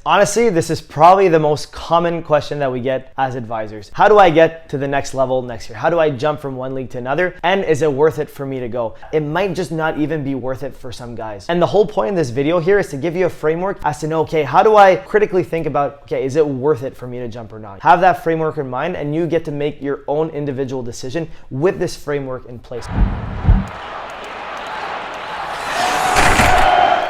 Honestly, this is probably the most common question that we get as advisors. How do I get to the next level next year? How do I jump from one league to another? And is it worth it for me to go? It might just not even be worth it for some guys. And the whole point of this video here is to give you a framework as to know, okay, how do I critically think about, okay, is it worth it for me to jump or not? Have that framework in mind, and you get to make your own individual decision with this framework in place.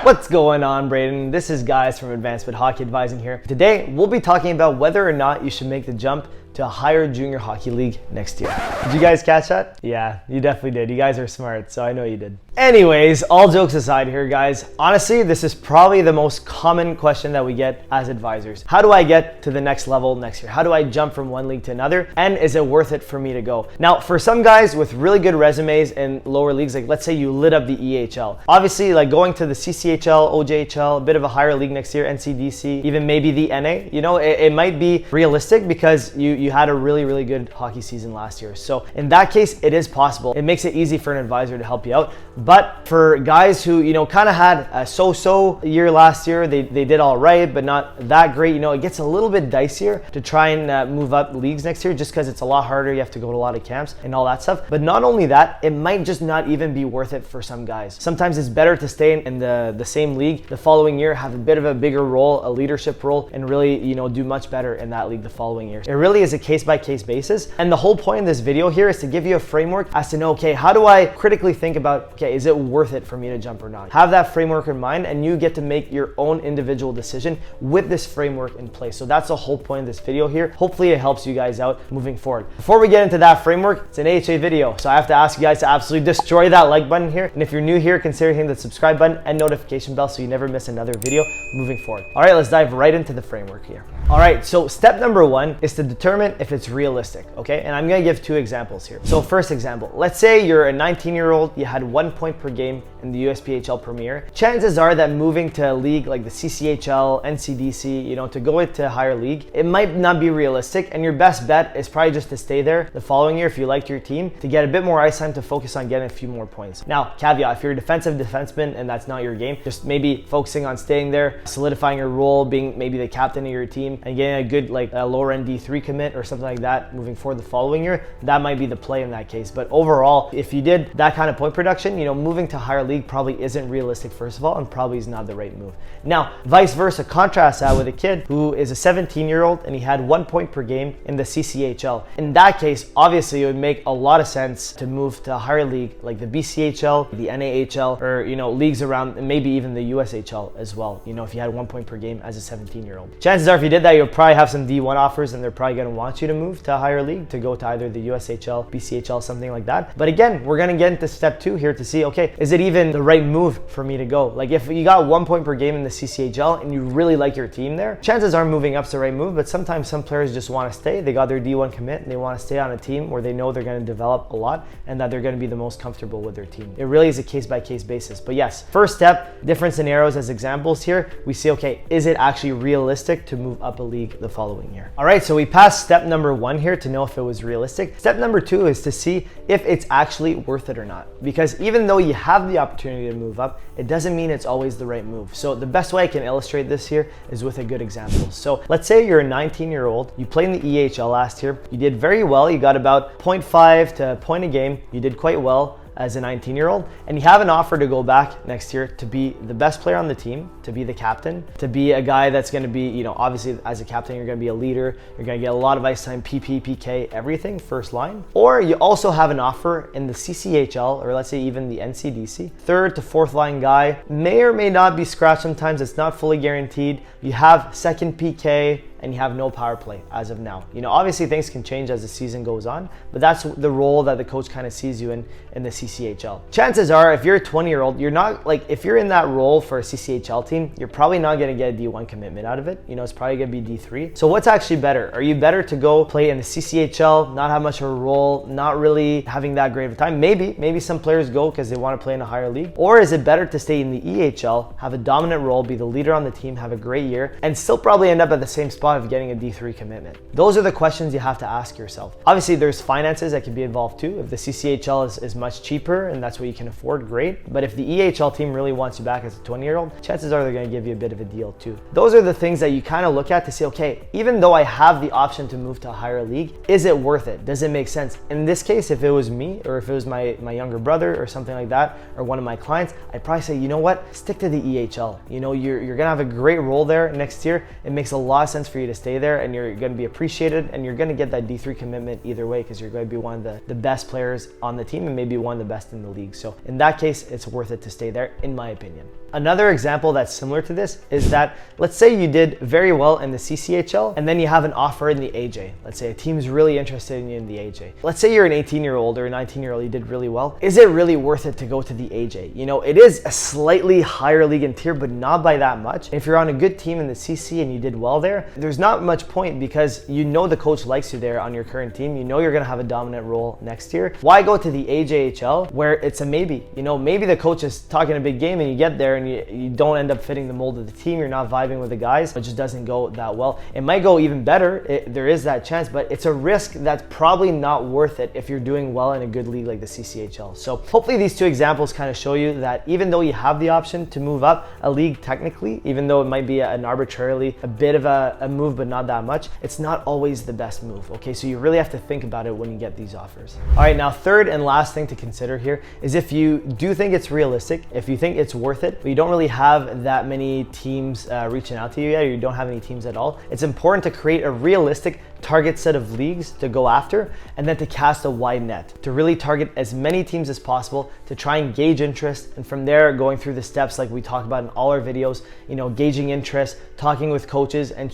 What's going on, Braden? This is Guys from Advanced Hockey Advising here. Today, we'll be talking about whether or not you should make the jump to a higher junior hockey league next year. Did you guys catch that? Yeah, you definitely did. You guys are smart, so I know you did. Anyways, all jokes aside here, guys, honestly, this is probably the most common question that we get as advisors. How do I get to the next level next year? How do I jump from one league to another? And is it worth it for me to go? Now, for some guys with really good resumes in lower leagues, like let's say you lit up the EHL. Obviously, like going to the CCHL, OJHL, a bit of a higher league next year, NCDC, even maybe the NA, you know, it might be realistic because you had a really good hockey season last year. So in that case, it is possible. It makes it easy for an advisor to help you out. But for guys who, you know, kind of had a so-so year last year, they did all right, but not that great, you know, it gets a little bit dicier to try and move up leagues next year just because it's a lot harder. You have to go to a lot of camps and all that stuff. But not only that, it might just not even be worth it for some guys. Sometimes it's better to stay in the same league the following year, have a bit of a bigger role, a leadership role, and really, you know, do much better in that league the following year. It really is a case-by-case basis. And the whole point of this video here is to give you a framework as to know, okay, how do I critically think about, okay, is it worth it for me to jump or not? Have that framework in mind, and you get to make your own individual decision with this framework in place. So that's the whole point of this video here. Hopefully it helps you guys out moving forward. Before we get into that framework, it's an AHA video. So I have to ask you guys to absolutely destroy that like button here. And if you're new here, consider hitting the subscribe button and notification bell so you never miss another video moving forward. All right, let's dive right into the framework here. All right, so step number one is to determine if it's realistic, okay? And I'm gonna give two examples here. So first example, let's say you're a 19-year-old, you had 1 point per game in the USPHL Premier. Chances are that moving to a league like the CCHL, NCDC, you know, to go into a higher league, it might not be realistic, and your best bet is probably just to stay there the following year if you liked your team, to get a bit more ice time to focus on getting a few more points. Now, caveat, if you're a defensive defenseman and that's not your game, just maybe focusing on staying there, solidifying your role, being maybe the captain of your team, and getting a good like a lower end D3 commit or something like that moving forward the following year, that might be the play in that case. But overall, if you did that kind of point production, you know, moving to higher league probably isn't realistic first of all, and probably is not the right move. Now, vice versa, contrast that with a kid who is a 17-year-old and he had 1 point per game in the CCHL. In that case, obviously it would make a lot of sense to move to a higher league like the BCHL, the NAHL, or, you know, leagues around, and maybe even the USHL as well, you know, if you had 1 point per game as a 17-year-old. Chances are if you did that, you'll probably have some D1 offers, and they're probably going to want you to move to a higher league to go to either the USHL, BCHL, something like that. But again, we're going to get into step two here to see, okay, is it even the right move for me to go? Like if you got 1 point per game in the CCHL and you really like your team there, chances are moving up's the right move, but sometimes some players just want to stay. They got their D1 commit and they want to stay on a team where they know they're going to develop a lot and that they're going to be the most comfortable with their team. It really is a case-by-case basis. But yes, first step, different scenarios as examples here. We see, okay, is it actually realistic to move up a league the following year? All right, so we passed step number one here to know if it was realistic. Step number two is to see if it's actually worth it or not. Because even though you have the opportunity to move up, it doesn't mean it's always the right move. So the best way I can illustrate this here is with a good example. So let's say you're a 19-year-old, you played in the EHL last year, you did very well, you got about 0.5 to a point a game, you did quite well as a 19-year-old, and you have an offer to go back next year to be the best player on the team, to be the captain, to be a guy that's going to be, you know, obviously as a captain, you're going to be a leader, you're going to get a lot of ice time, PP, PK, everything, first line. Or you also have an offer in the CCHL, or let's say even the NCDC, third to fourth line guy, may or may not be scratched sometimes, it's not fully guaranteed. You have second PK, and you have no power play as of now. You know, obviously things can change as the season goes on, but that's the role that the coach kind of sees you in the CCHL. Chances are, if you're a 20-year-old, you're not, like, if you're in that role for a CCHL team, you're probably not gonna get a D1 commitment out of it. You know, it's probably gonna be D3. So what's actually better? Are you better to go play in the CCHL, not have much of a role, not really having that great of a time? Maybe some players go because they want to play in a higher league. Or is it better to stay in the EHL, have a dominant role, be the leader on the team, have a great year, and still probably end up at the same spot spot of getting a D3 commitment? Those are the questions you have to ask yourself. Obviously, there's finances that can be involved too. If the CCHL is much cheaper and that's what you can afford, great. But if the EHL team really wants you back as a 20-year-old, chances are they're going to give you a bit of a deal too. Those are the things that you kind of look at to say, okay, even though I have the option to move to a higher league, is it worth it? Does it make sense? In this case, if it was me or if it was my younger brother or something like that, or one of my clients, I'd probably say, you know what, stick to the EHL. You know, you're going to have a great role there next year. It makes a lot of sense for you to stay there, and you're going to be appreciated, and you're going to get that D3 commitment either way, because you're going to be one of the best players on the team and maybe one of the best in the league. So in that case, it's worth it to stay there, in my opinion. Another example that's similar to this is that, let's say you did very well in the CCHL and then you have an offer in the AJ. Let's say a team's really interested in you in the AJ. Let's say you're an 18-year-old or a 19-year-old, you did really well. Is it really worth it to go to the AJ? You know, it is a slightly higher league in tier, but not by that much. If you're on a good team in the CC and you did well there, there's not much point, because you know the coach likes you there on your current team. You know you're gonna have a dominant role next year. Why go to the AJHL where it's a maybe? You know, maybe the coach is talking a big game and you get there and you don't end up fitting the mold of the team. You're not vibing with the guys. It just doesn't go that well. It might go even better. There is that chance, but it's a risk that's probably not worth it if you're doing well in a good league like the CCHL. So hopefully these two examples kind of show you that even though you have the option to move up a league technically, even though it might be an arbitrarily a bit of a move, but not that much, it's not always the best move. Okay, so you really have to think about it when you get these offers. All right, now third and last thing to consider here is if you do think it's realistic, if you think it's worth it, but you don't really have that many teams reaching out to you yet, or you don't have any teams at all, it's important to create a realistic target set of leagues to go after, and then to cast a wide net to really target as many teams as possible to try and gauge interest, and from there going through the steps like we talked about in all our videos, you know, gauging interest, talking with coaches, and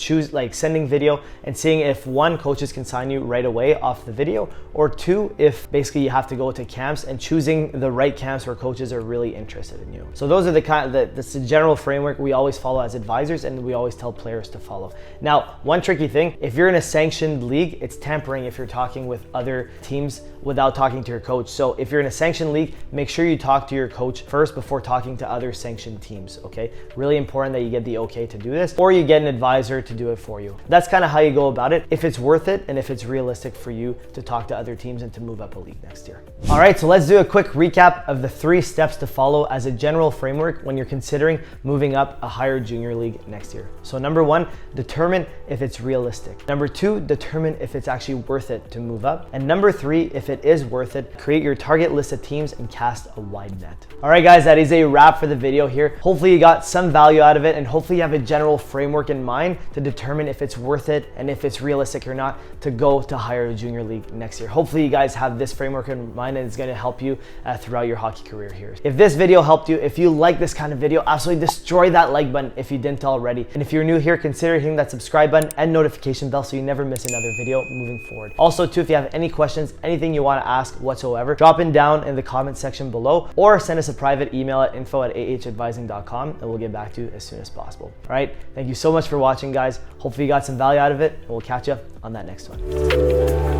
sending video and seeing if one, coaches can sign you right away off the video, or two, if basically you have to go to camps and choosing the right camps where coaches are really interested in you. So those are that's the general framework we always follow as advisors, and we always tell players to follow. Now, one tricky thing, if you're in a sanctioned league, it's tampering if you're talking with other teams without talking to your coach. So if you're in a sanctioned league, make sure you talk to your coach first before talking to other sanctioned teams, okay? Really important that you get the okay to do this, or you get an advisor to do it for you. That's kind of how you go about it, if it's worth it and if it's realistic for you to talk to other teams and to move up a league next year. All right, so let's do a quick recap of the 3 steps to follow as a general framework when you're considering moving up a higher junior league next year. So number 1, determine if it's realistic. Number 2, determine if it's actually worth it to move up. And number 3, if it is worth it, create your target list of teams and cast a wide net. All right, guys, that is a wrap for the video here. Hopefully you got some value out of it, and hopefully you have a general framework in mind to determine if it's worth it and if it's realistic or not to go to higher junior league next year. Hopefully you guys have this framework in mind, and it's going to help you throughout your hockey career here. If this video helped you, if you like this kind of video, absolutely destroy that like button if you didn't already. And if you're new here, consider hitting that subscribe button and notification bell so you never miss another video moving forward. Also too, if you have any questions, anything you want to ask whatsoever, drop it down in the comment section below, or send us a private email at info@ahadvising.com, and we'll get back to you as soon as possible. All right, thank you so much for watching, guys. Hopefully you got some value out of it, and we'll catch you on that next one.